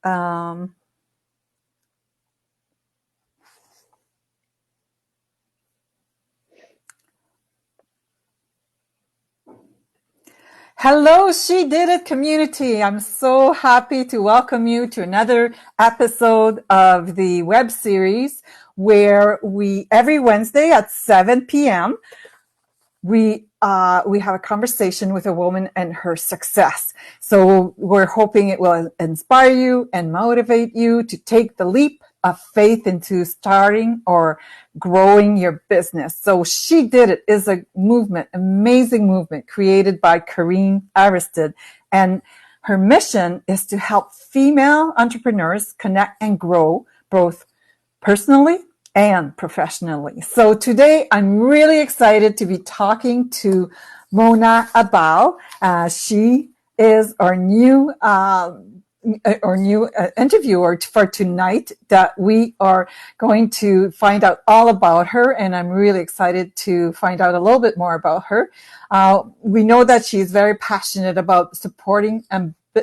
Um, Hello, She Did It community. I'm so happy to welcome you to another episode of the web series where every Wednesday at 7 p.m., we have a conversation with a woman and her success. So we're hoping it will inspire you and motivate you to take the leap of faith into starting or growing your business. So She Did It is a movement, amazing movement created by Kareen Aristide. And her mission is to help female entrepreneurs connect and grow both personally and professionally. So today I'm really excited to be talking to Mona Abow. She is our new interviewer for tonight that we are going to find out all about her, and I'm really excited to find out a little bit more about her. We know that she's very passionate about supporting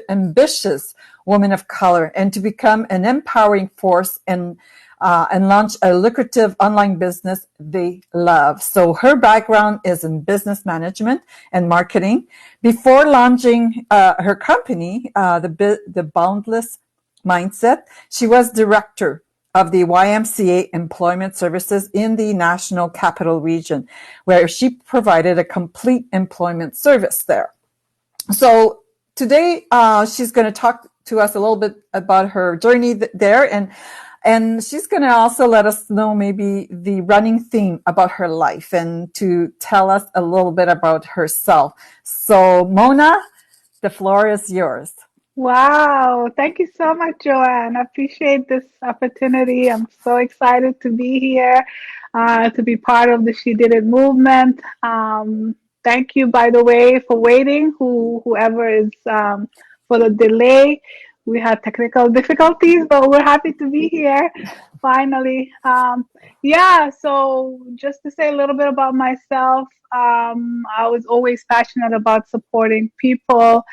ambitious women of color and to become an empowering force and launch a lucrative online business they love. So her background is in business management and marketing. Before launching her company, the Boundless Mindset, she was director of the YMCA Employment Services in the National Capital Region, where she provided a complete employment service there. So today, she's going to talk to us a little bit about her journey there, and she's going to also let us know maybe the running theme about her life and to tell us a little bit about herself. So Mona, the floor is yours. Wow. Thank you so much, Joanne. I appreciate this opportunity. I'm so excited to be here, to be part of the She Did It movement. Thank you, by the way, for waiting, whoever is for the delay. We had technical difficulties, but we're happy to be here finally. Yeah, so just to say a little bit about myself, I was always passionate about supporting people.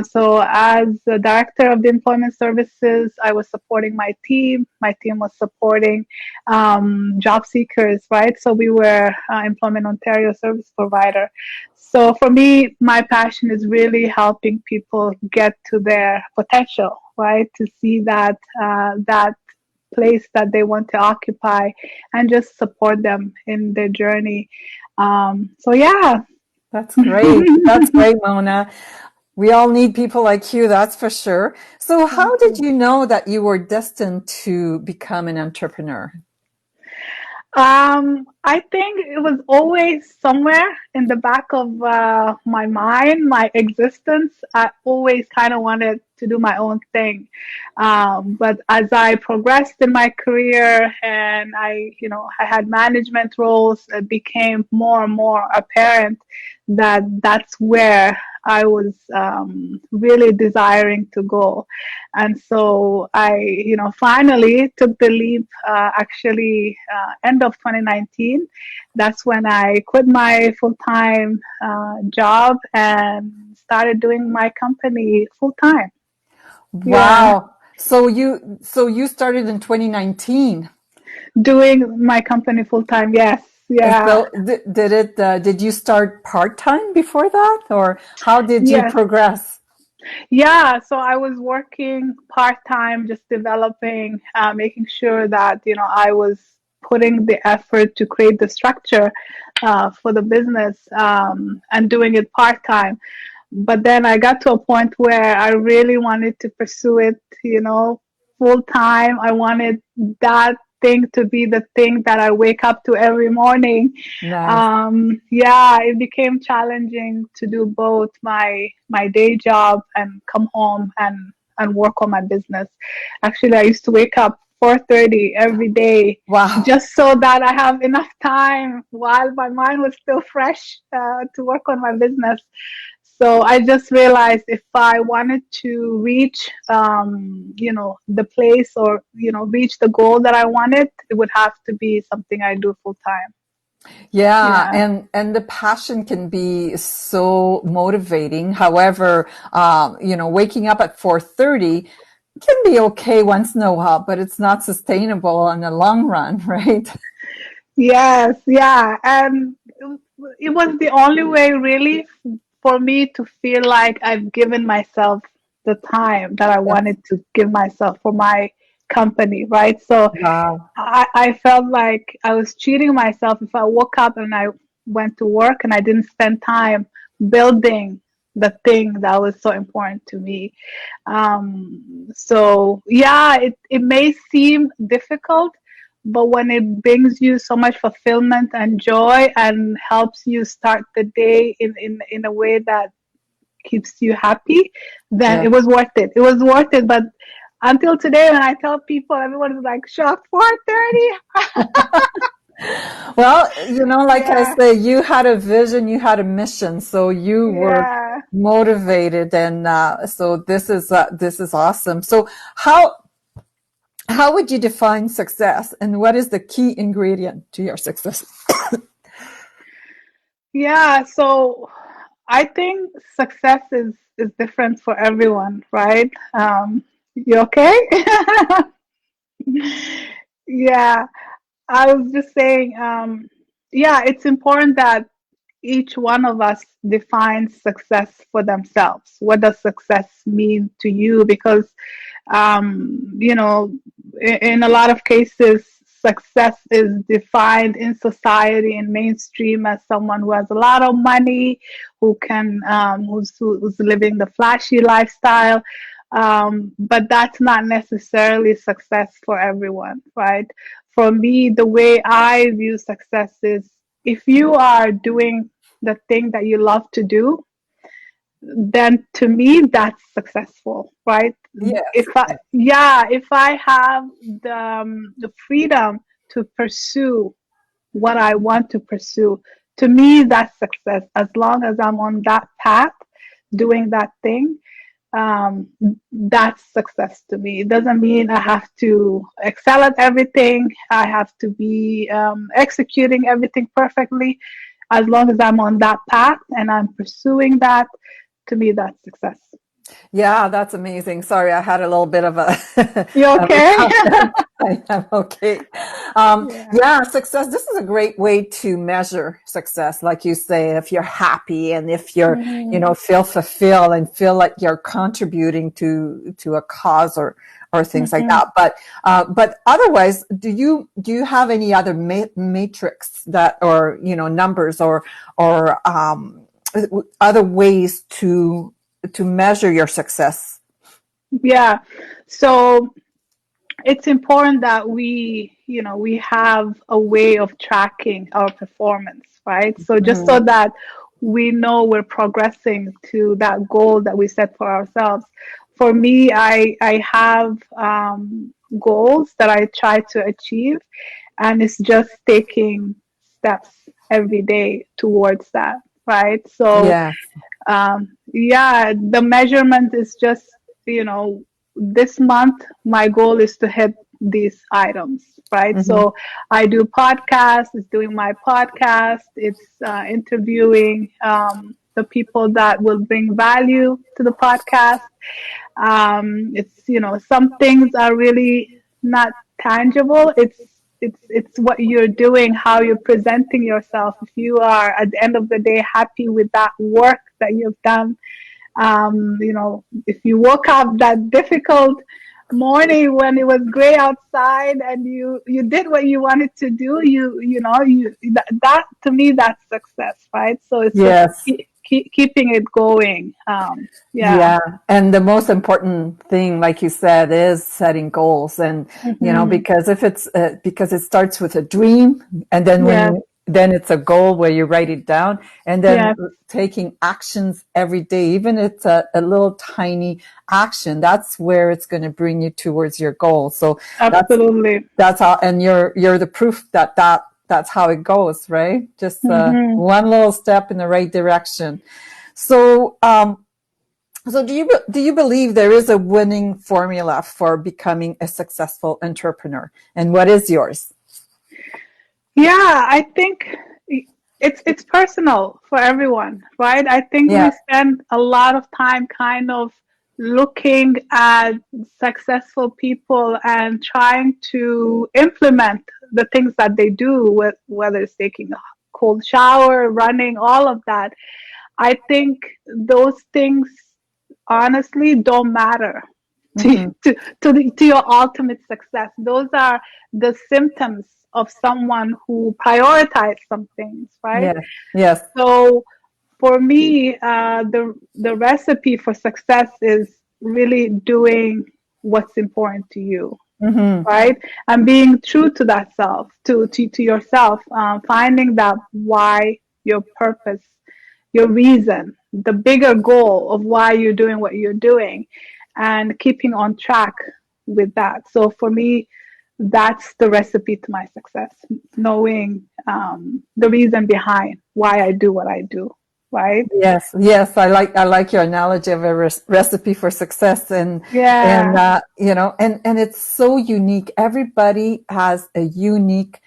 So as the director of the employment services, I was supporting my team. My team was supporting job seekers, right? So we were Employment Ontario service provider. So for me, my passion is really helping people get to their potential, right? To see that place that they want to occupy and just support them in their journey. So yeah. That's great. That's great, Mona. We all need people like you, that's for sure. So Thank how did you. you know that you were destined to become an entrepreneur? I think it was always somewhere in the back of my mind, my existence. I always kind of wanted to do my own thing. But as I progressed in my career and I had management roles, it became more and more apparent that that's where I was really desiring to go. And so I finally took the leap, actually, end of 2019. That's when I quit my full-time job and started doing my company full-time. Yeah, Wow. So you started in 2019. doing my company full-time. Yes, yeah, So did you start part-time before that, or how did you yes. progress? Yeah, so I was working part-time, just developing, making sure that I was putting the effort to create the structure for the business, and doing it part-time. But then I got to a point where I really wanted to pursue it full-time. I wanted that thing to be the thing that I wake up to every morning. Nice. Yeah, it became challenging to do both my day job and come home and work on my business. Actually, I used to wake up 4:30 every day Wow. just so that I have enough time while my mind was still fresh, to work on my business. So I just realized if I wanted to reach, the place or reach the goal that I wanted, it would have to be something I do full time. Yeah, Yeah. and the passion can be so motivating. However, waking up at 4:30 can be okay once in a while, but it's not sustainable in the long run, right? Yes, yeah. And it was the only way really for me to feel like I've given myself the time that I Yes. wanted to give myself for my company, right? So Wow. I felt like I was cheating myself if I woke up and I went to work and I didn't spend time building the thing that was so important to me. So yeah, it may seem difficult, but when it brings you so much fulfillment and joy and helps you start the day in a way that keeps you happy, then Yeah. it was worth it. It was worth it. But until today, when I tell people, everyone is like shocked. 4:30. Well, like I Yeah, say, you had a vision, you had a mission, so you were yeah. motivated, and so this is awesome. So how would you define success, and what is the key ingredient to your success? Yeah, so I think success is different for everyone, right? You okay? Yeah, I was just saying, yeah, it's important that each one of us defines success for themselves. What does success mean to you? Because you know, in a lot of cases, success is defined in society and mainstream as someone who has a lot of money, who can, who's living the flashy lifestyle. But that's not necessarily success for everyone, right? For me, the way I view success is if you are doing the thing that you love to do, then to me that's successful, right? Yes. If I, yeah, if I have the freedom to pursue what I want to pursue, to me that's success. As long as I'm on that path doing that thing, um, that's success to me. It doesn't mean I have to excel at everything, I have to be executing everything perfectly. As long as I'm on that path and I'm pursuing that, to me, that's success. Yeah, that's amazing. Sorry, I had a little bit of a, You of a okay? cough. I am okay. Yeah. Yeah, success. This is a great way to measure success. Like you say, if you're happy and if you're, Mhm. feel fulfilled and feel like you're contributing to a cause or things like Mhm. that. But otherwise, do you have any other matrix that, or, numbers or other ways to measure your success? Yeah. So it's important that we have a way of tracking our performance, right? So just so Mhm. that we know we're progressing to that goal that we set for ourselves. For me, I have goals that I try to achieve, and it's just taking steps every day towards that, right? So Yeah. yeah, the measurement is just, you know, this month my goal is to hit these items, right? Hmm. So I do podcasts, it's doing my podcast, it's interviewing the people that will bring value to the podcast. It's, some things are really not tangible. It's what you're doing, how you're presenting yourself. If you are at the end of the day happy with that work that you've done, if you woke up that difficult morning when it was gray outside and you did what you wanted to do, that to me that's success, right? So it's just Yes. keeping it going. Yeah. Yeah. And the most important thing, like you said, is setting goals. And, Hmm. because it starts with a dream, and then Yes. then it's a goal where you write it down, and then Yes. taking actions every day, even if it's a little tiny action, that's where it's going to bring you towards your goal. So that's, Absolutely. that's how, and you're the proof that's how it goes, right? Just Hmm. one little step in the right direction. So, do you believe there is a winning formula for becoming a successful entrepreneur? And what is yours? Yeah, I think it's personal for everyone, right? I think we Yeah. spend a lot of time kind of looking at successful people and trying to implement the things that they do, with whether it's taking a cold shower, running, all of that. I think those things honestly don't matter to, Mm-hmm. to your ultimate success. Those are the symptoms of someone who prioritizes some things, right? Yes. Yes. So for me, the recipe for success is really doing what's important to you, Mm-hmm. right? And being true to that self, to yourself, finding that why, your purpose, your reason, the bigger goal of why you're doing what you're doing, and keeping on track with that. So for me, that's the recipe to my success, knowing the reason behind why I do what I do, right? Yes, yes, I like your analogy of a recipe for success, and Yeah, and it's so unique. Everybody has a unique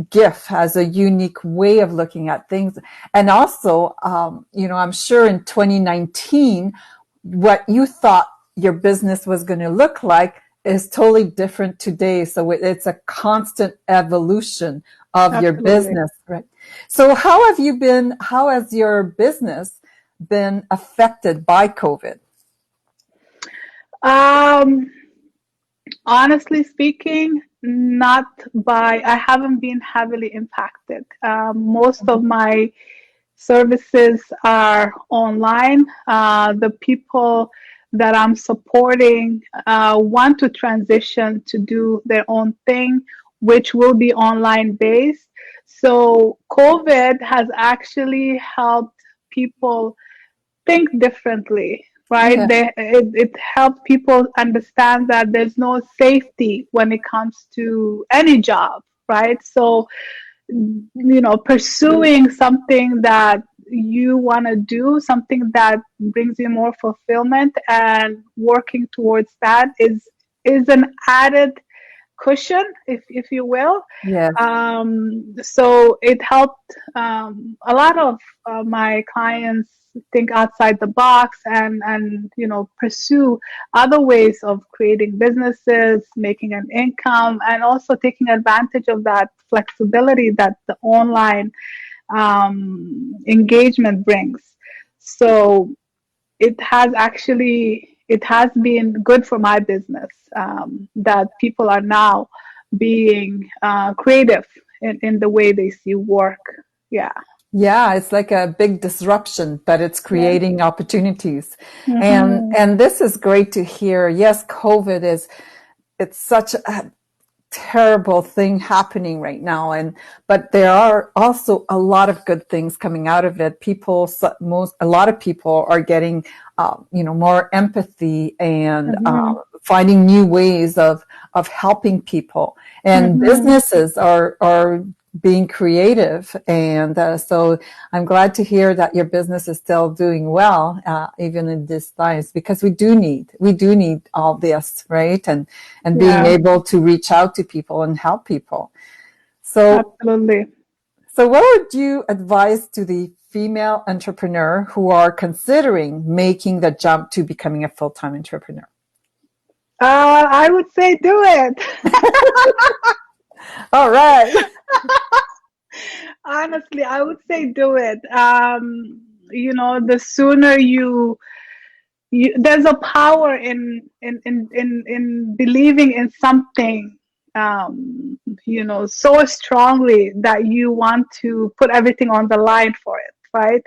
gift, has a unique way of looking at things, and also, I'm sure in 2019, what you thought your business was going to look like is totally different today. So it's a constant evolution of your absolutely. business, right? So how has your business been affected by COVID? Um, Honestly speaking, not by, I haven't been heavily impacted. Most of my services are online. The people that I'm supporting want to transition to do their own thing, which will be online based. So, COVID has actually helped people think differently, right? Yeah. It helped people understand that there's no safety when it comes to any job, right? So, pursuing something that you want to do, something that brings you more fulfillment, and working towards that is an added cushion, if you will. Yes. So it helped a lot of my clients think outside the box, and pursue other ways of creating businesses, making an income, and also taking advantage of that flexibility that the online engagement brings. So it has been good for my business, that people are now being creative in the way they see work. Yeah. Yeah, it's like a big disruption, but it's Yeah. creating opportunities. And Hmm. and this is great to hear. Yes, COVID is it's such a terrible thing happening right now, but there are also a lot of good things coming out of it. A lot of people are getting more empathy, and Hmm. finding new ways of helping people, and Hmm. businesses are being creative, and so I'm glad to hear that your business is still doing well, even in these times, because we do need all this, right? And being Yeah, able to reach out to people and help people. So, absolutely. so what would you advise to the female entrepreneur who are considering making the jump to becoming a full-time entrepreneur? I would say do it. All right. Honestly, I would say do it. The sooner there's a power in believing in something, so strongly that you want to put everything on the line for it, right?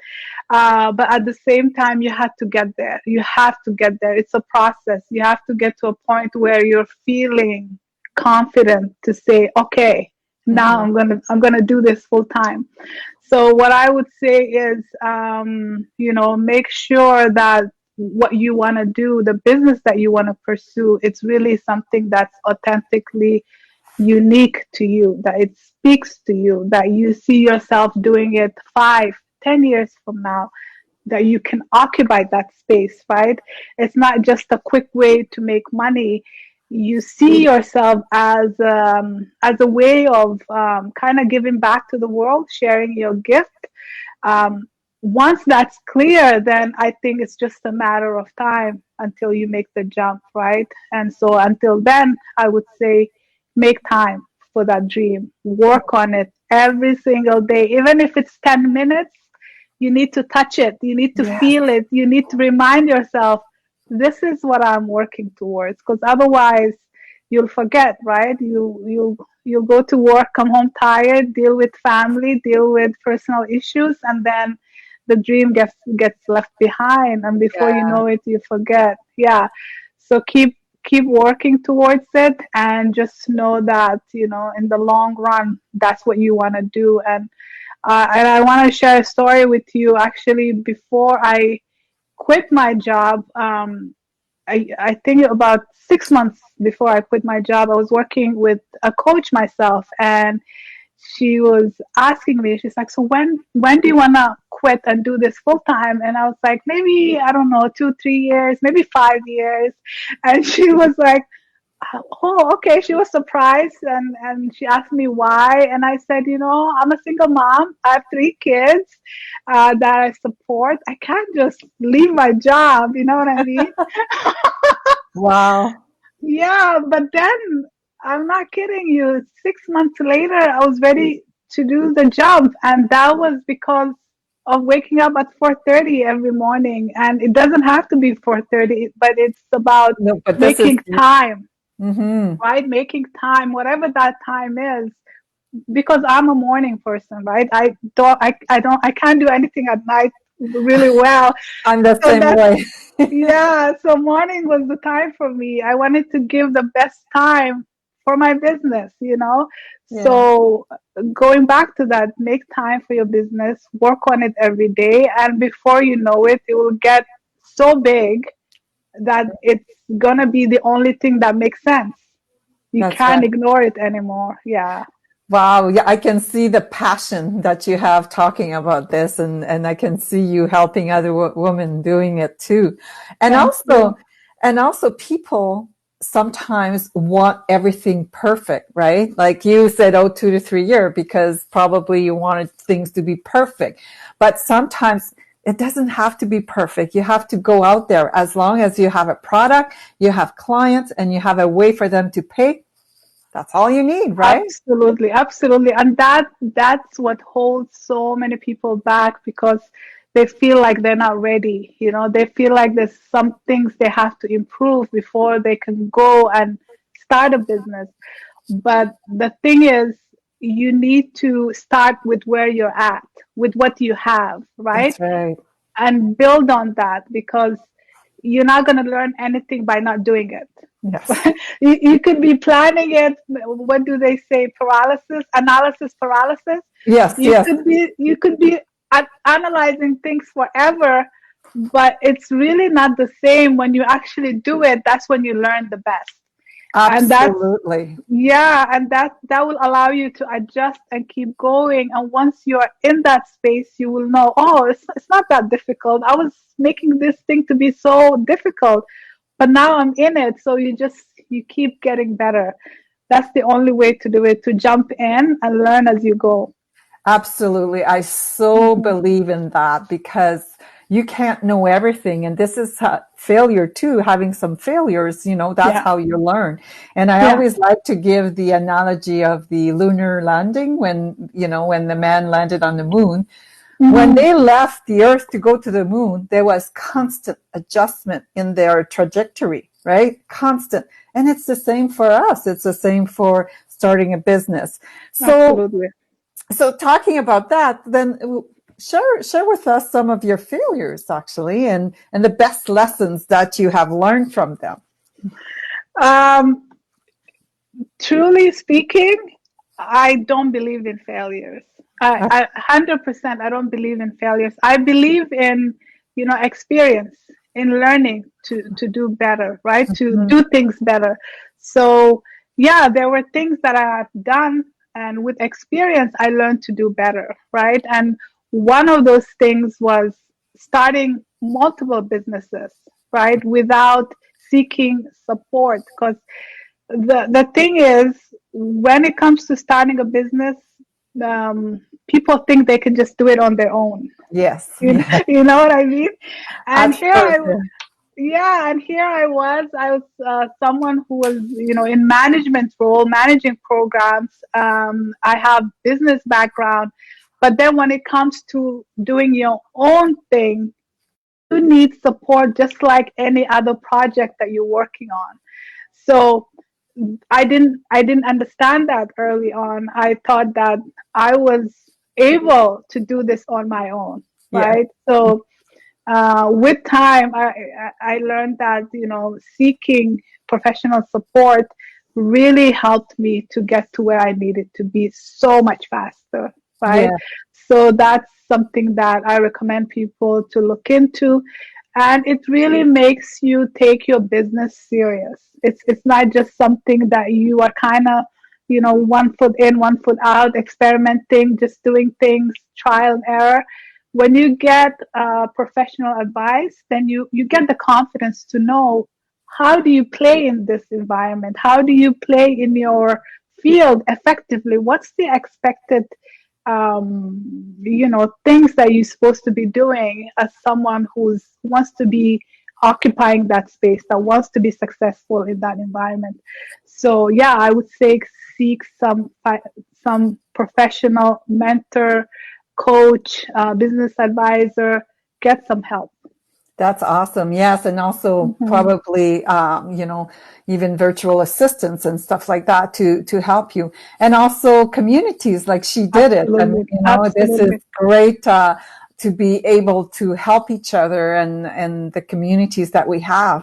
But at the same time, you have to get there. It's a process. You have to get to a point where you're feeling confident to say, okay, now Mm-hmm. I'm gonna do this full time. So what I would say is, make sure that what you want to do, the business that you want to pursue, it's really something that's authentically unique to you, that it speaks to you, that you see yourself doing it 5, 10 years from now, that you can occupy that space, right? It's not just a quick way to make money. You see yourself as a way of kind of giving back to the world, sharing your gift. um, Once that's clear, then I think it's just a matter of time until you make the jump, right? And so until then, I would say make time for that dream. Work on it every single day. Even if it's 10 minutes, you need to touch it. You need to Yes. feel it. You need to remind yourself, this is what I'm working towards. Because otherwise, you'll forget, right? You'll go to work, come home tired, deal with family, deal with personal issues, and then the dream gets left behind, and before you Yeah, know it, you forget. Yeah. So keep working towards it, and just know that, in the long run, that's what you want to do. And I want to share a story with you. Actually, before I quit my job, I think about 6 months before I quit my job, I was working with a coach myself, and she was asking me, she's like, so when do you want to quit and do this full time? And I was like, maybe, I don't know, 2 3 years, maybe 5 years. And she was like, oh, okay. She was surprised, and she asked me why. And I said, I'm a single mom. I have 3 kids that I support. I can't just leave my job. You know what I mean? wow. Yeah, but then I'm not kidding you. 6 months later, I was ready to do the jump, and that was because of waking up at 4:30 every morning. And it doesn't have to be 4:30, but it's about No, but this is making time, mm-hmm. right? Making time, whatever that time is, because I'm a morning person, right? I can't do anything at night really well. I'm the So same that's way. yeah, so morning was the time for me. I wanted to give the best time for my business. Yeah, So going back to that, make time for your business, work on it every day, and before you know it, it will get so big that it's gonna be the only thing that makes sense. You that's can't right. ignore it anymore. Yeah. Wow, yeah, I can see the passion that you have talking about this, and I can see you helping other women doing it too. And Thank also, you. and also people sometimes want everything perfect, right? Like you said, oh, 2 to 3 year, because probably you wanted things to be perfect. But sometimes it doesn't have to be perfect. You have to go out there. As long as you have a product, you have clients, and you have a way for them to pay, that's all you need, right? Absolutely, absolutely. And that's what holds so many people back, because they feel like they're not ready. They feel like there's some things they have to improve before they can go and start a business. But the thing is, you need to start with where you're at, with what you have, right? That's right. And build on that, because you're not going to learn anything by not doing it. Yes. You could be planning it. What do they say? Analysis paralysis. Yes, You yes, could be analyzing things forever, but it's really not the same when you actually do it. That's when you learn the best. And that's absolutely. yeah, and that will allow you to adjust and keep going. And once you're in that space, you will know, oh, it's not that difficult. I was making this thing to be so difficult, but now I'm in it. So you keep getting better. That's the only way to do it, to jump in and learn as you go. Absolutely. I so Hmm. believe in that because you can't know everything. And this is failure too, having some failures, that's Yeah. how you learn. And I Yeah. always like to give the analogy of the lunar landing when the man landed on the moon. When Hmm. they left the earth to go to the moon, there was constant adjustment in their trajectory, right? Constant. And it's the same for us. It's the same for starting a business. So, Absolutely. so talking about that, then share with us some of your failures actually and the best lessons that you have learned from them. Um, Truly speaking, I don't believe in failures. I 100%. I don't believe in failures. I believe in, experience, in learning to do better, right? To Mhm. do things better. So yeah, there were things that I have done, and with experience, I learned to do better, right? And one of those things was starting multiple businesses, right? Without seeking support, because the thing is, when it comes to starting a business, people think they can just do it on their own. Yes, You, yeah, you know what I mean? And here I absolutely. Yeah, and here I was someone who was, in management role, managing programs. I have business background, but then when it comes to doing your own thing, you need support just like any other project that you're working on. So I didn't understand that early on. I thought that I was able to do this on my own, Yeah. right? So with time, I learned that seeking professional support really helped me to get to where I needed to be so much faster, right? Yeah. So that's something that I recommend people to look into, and it really makes you take your business serious. It's not just something that you are kind of, 1 foot in, 1 foot out, experimenting, just doing things, trial and error. When you get professional advice, then you get the confidence to know how do you play in this environment? How do you play in your field effectively? What's the expected things that you're supposed to be doing as someone who's wants to be occupying that space, that wants to be successful in that environment. So yeah, I would say seek some professional mentor, coach, business advisor, get some help. That's awesome. Yes. And also Hmm. probably, even virtual assistants and stuff like that to help you. And also communities like she did it. And, Absolutely, this is absolutely. great, to be able to help each other and the communities that we have.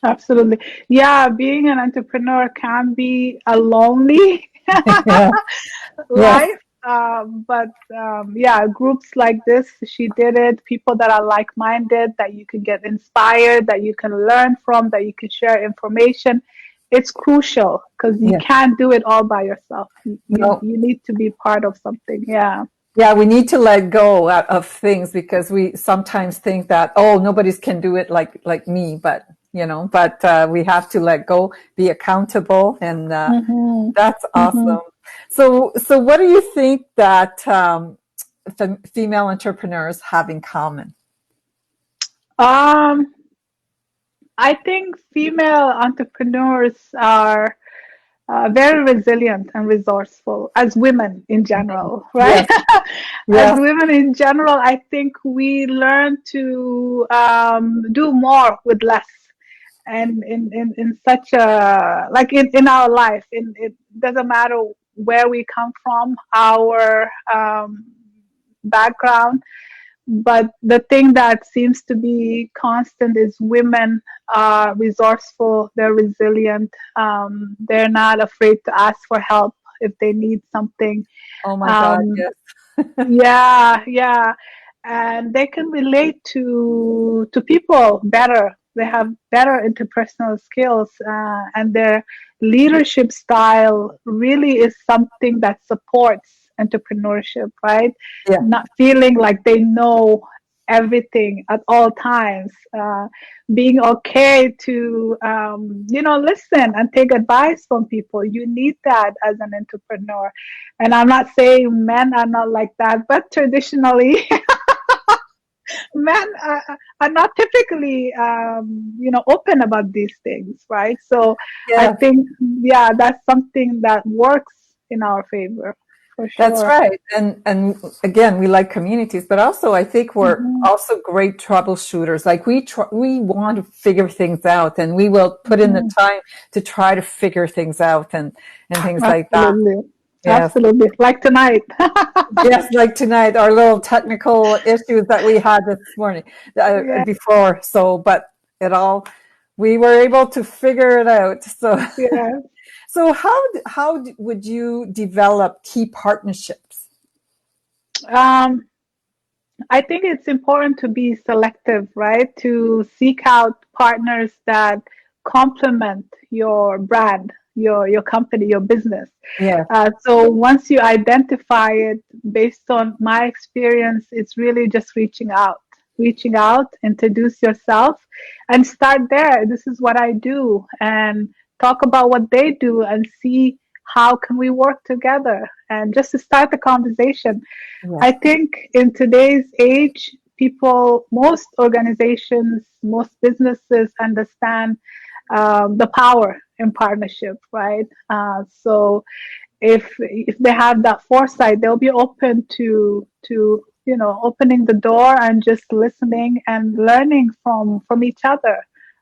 Absolutely. Yeah, being an entrepreneur can be a lonely Yeah. Yes. life. But yeah, groups like this, she did it, people that are like minded, that you can get inspired, that you can learn from, that you can share information. It's crucial because you Yeah. can't do it all by yourself. No. You need to be part of something. Yeah. Yeah, we need to let go of things because we sometimes think that, oh, nobody's can do it like me, but we have to let go, be accountable, and Hmm. that's Hmm. awesome. So what do you think that female entrepreneurs have in common? Um, I think female entrepreneurs are very resilient and resourceful as women in general, right? Yes, As yes, women in general, I think we learn to do more with less. And in such a, like in our life, it doesn't matter where we come from, our background, but the thing that seems to be constant is women are resourceful, they're resilient, they're not afraid to ask for help if they need something. oh my God, Um, yes, yeah, yeah, and they can relate to people better. They have better interpersonal skills, and their leadership style really is something that supports entrepreneurship, right? yeah, Not feeling like they know everything at all times, being okay to listen and take advice from people. You need that as an entrepreneur, and I'm not saying men are not like that, but traditionally, men are not typically, open about these things, right? So I yeah. think, yeah, that's something that works in our favor for That's sure. right. And again, we like communities, but also I think we're Hmm. also great troubleshooters. Like we want to figure things out and we will put in the Hmm. time to try to figure things out and things like that. Absolutely. Yes. Absolutely. Like tonight. Yes, like tonight, our little technical issues that we had this morning, Yeah. before. So, but it all, we were able to figure it out. So, Yeah. so how would you develop key partnerships? Um, I think it's important to be selective, right? To seek out partners that complement your brand, your company, your business. Yeah. So once you identify it, based on my experience, it's really just reaching out, introduce yourself, and start there. This is what I do, and talk about what they do, and see how can we work together, and just to start the conversation. Yeah. I think in today's age, most organizations, most businesses understand the power in partnership, right? So if they have that foresight, they'll be open to opening the door and just listening and learning from each other,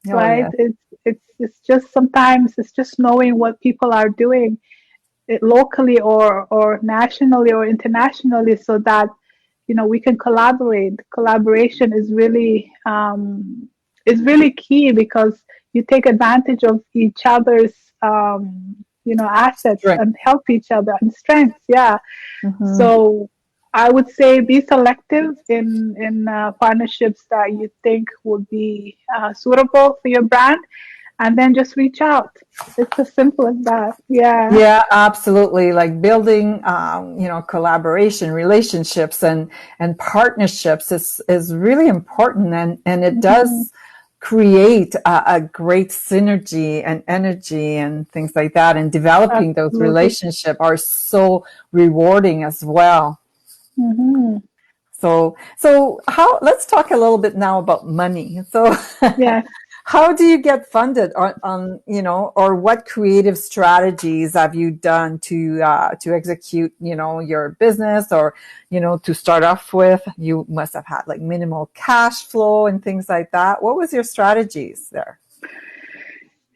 Oh, right? yeah. It's just sometimes it's just knowing what people are doing it locally or nationally or internationally, so that we can collaborate. Collaboration is really key, because you take advantage of each other's assets Strength. and help each other and strengths. Yeah. Mm-hmm. So I would say be selective in partnerships that you think would be suitable for your brand, and then just reach out. It's as simple as that. Yeah. Yeah, absolutely. Like building, collaboration, relationships, and partnerships is really important, and it Mm-hmm. does create a great synergy and energy and things like that. And developing those Absolutely. relationships are so rewarding as well. Mm-hmm. So how? Let's talk a little bit now about money. So, Yes. how do you get funded or what creative strategies have you done to execute, your business, or, to start off with? You must have had like minimal cash flow and things like that. What was your strategies there?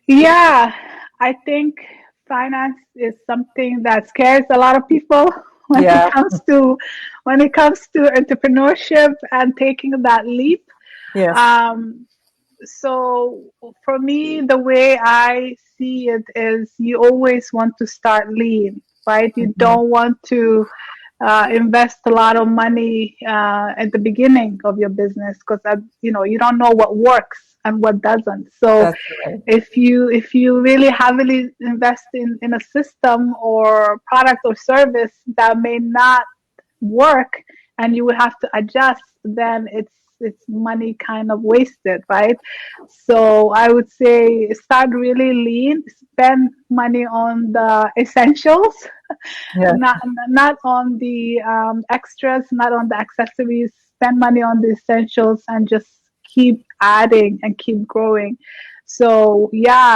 Yeah, I think finance is something that scares a lot of people when it Yeah. comes to entrepreneurship and taking that leap. Yes. Um, so for me, the way I see it is you always want to start lean, right? You Hmm. don't want to invest a lot of money at the beginning of your business, because you don't know what works and what doesn't. So That's right. if you really heavily invest in a system or product or service that may not work, and you would have to adjust, then it's money kind of wasted, right? So I would say start really lean, spend money on the essentials, Yes. not on the extras, not on the accessories. Spend money on the essentials and just keep adding and keep growing. So yeah,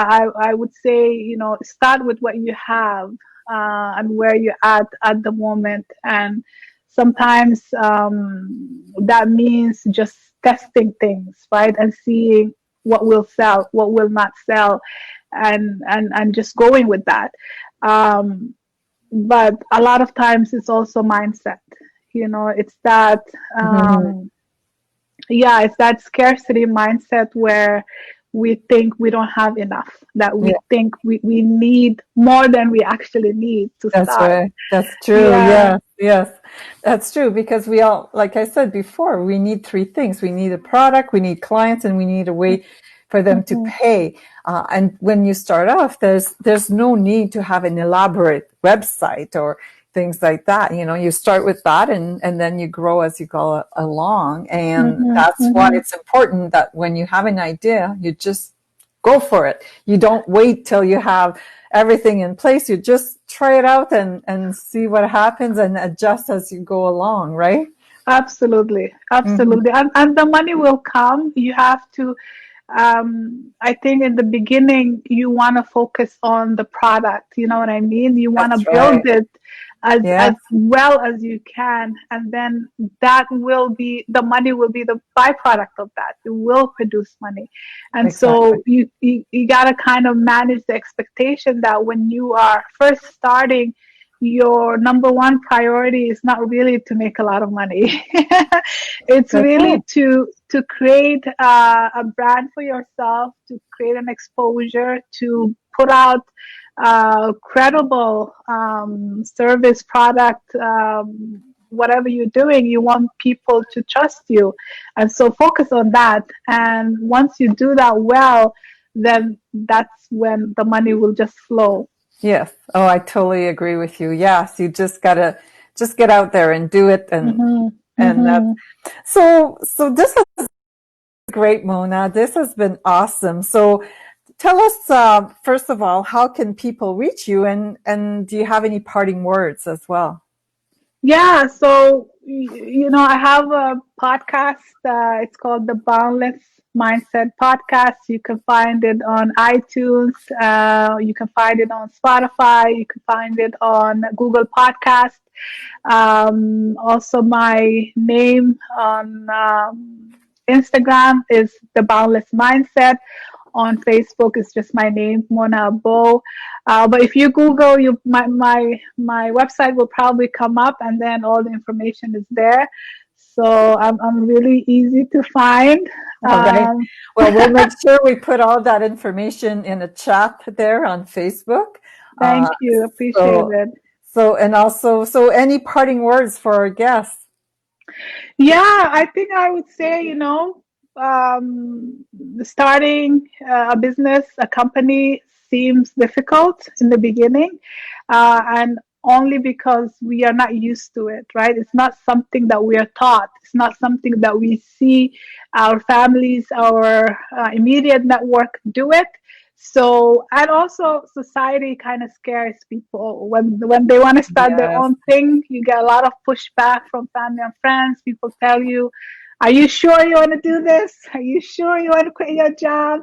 I would say start with what you have and where you're at the moment, and sometimes that means just testing things, right, and seeing what will sell, what will not sell, and just going with that. Um, but a lot of times it's also mindset. It's that Hmm. um, yeah, it's that scarcity mindset where we think we don't have enough, that Yeah. we think we need more than we actually need to That's start. right. That's true. Yeah. Yes, yes. That's true, because we all, like I said before, we need three things. We need a product, we need clients, and we need a way for them to Hmm. pay. And when you start off, there's no need to have an elaborate website or things like that. You start with that, and then you grow as you go along. And Hmm. that's why Hmm. it's important that when you have an idea, you just go for it. You don't wait till you have everything in place. You just try it out and see what happens and adjust as you go along, right? Absolutely, Mm-hmm. absolutely, and the money will come. You have to. I think in the beginning you want to focus on the product. You know what I mean? You want to That's build right. it as Yes, well as you can, and then that will be the money will be the byproduct of that. It will produce money, and exactly. so you got to kind of manage the expectation that when you are first starting, your number one priority is not really to make a lot of money. It's That's really right. to create a brand for yourself, to create an exposure, to put out credible service, product, whatever you're doing. You want people to trust you, and so focus on that. And once you do that well, then that's when the money will just flow. Yes. Oh, I totally agree with you. Yes, you just gotta just get out there and do it, Hmm. and that's Hmm. so this is great, Mona. This has been awesome. So tell us, first of all, how can people reach you, and do you have any parting words as well? Yeah, so I have a podcast. It's called the Boundless Mindset Podcast. You can find it on iTunes. You can find it on Spotify. You can find it on Google Podcast. Also, my name on Instagram is the Boundless Mindset. On Facebook, it's just my name, Mona Abow. But if you Google, my website will probably come up, and then all the information is there. So I'm really easy to find. All right. Well, we'll make sure we put all that information in a chat there on Facebook. Thank you, appreciate So, it. and also, any parting words for our guests? Yeah, I think I would say, starting a business, a company seems difficult in the beginning, and only because we are not used to it, right? It's not something that we are taught. It's not something that we see our families, our immediate network do it. So, and also society kind of scares people when they want to start their Yes. own thing. You get a lot of pushback from family and friends. People tell you, "Are you sure you want to do this? Are you sure you want to quit your job?"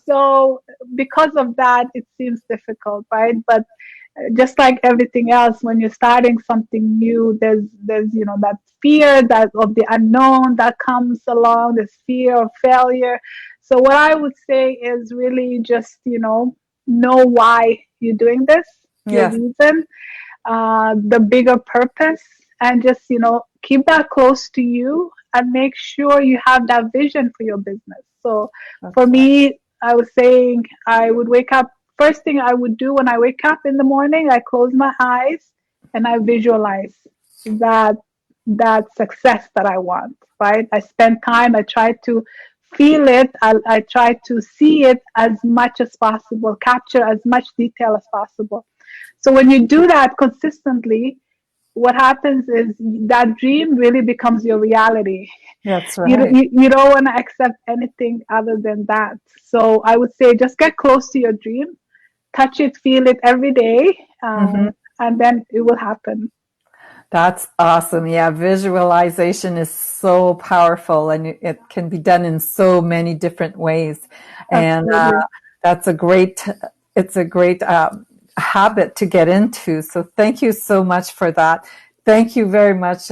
So, because of that, it seems difficult, right? But just like everything else, when you're starting something new, there's that fear that of the unknown that comes along, this fear of failure. So what I would say is really just know why you're doing this, your Yes. reason, the bigger purpose, and just keep that close to you and make sure you have that vision for your business. So for That's right. me, I was saying I would wake up. First thing I would do when I wake up in the morning, I close my eyes and I visualize that success that I want. Right? I spend time. I try to feel it. I try to see it as much as possible, capture as much detail as possible. So when you do that consistently, what happens is that dream really becomes your reality. That's You right. you don't want to accept anything other than that. So I would say just get close to your dream, touch it, feel it every day, Mhm. and then it will happen. That's awesome. Yeah, visualization is so powerful and it can be done in so many different ways. And Absolutely. that's it's a great habit to get into. So thank you so much for that. Thank you very much,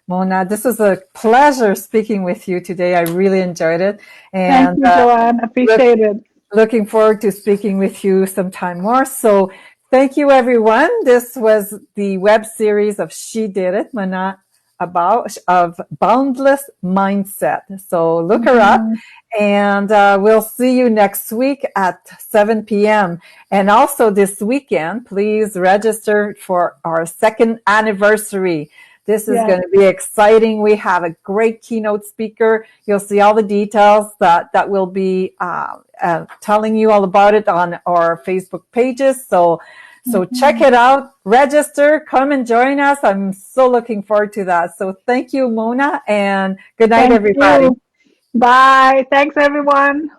Mona. This was a pleasure speaking with you today. I really enjoyed it. Thank And you, Joanne. look, Appreciate it. looking forward to speaking with you sometime more. So thank you, everyone. This was the web series of She Did It, Mana about of Boundless Mindset. So look her up, Mm-hmm. and we'll see you next week at 7 p.m. And also this weekend, please register for our second anniversary. This is Yeah. going to be exciting. We have a great keynote speaker. You'll see all the details that will be telling you all about it on our Facebook pages. So check Mm-hmm. it out, register, come and join us. I'm so looking forward to that. So thank you, Mona, and good night, Thank everybody. you. Bye. Thanks, everyone.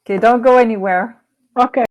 Okay, don't go anywhere. Okay.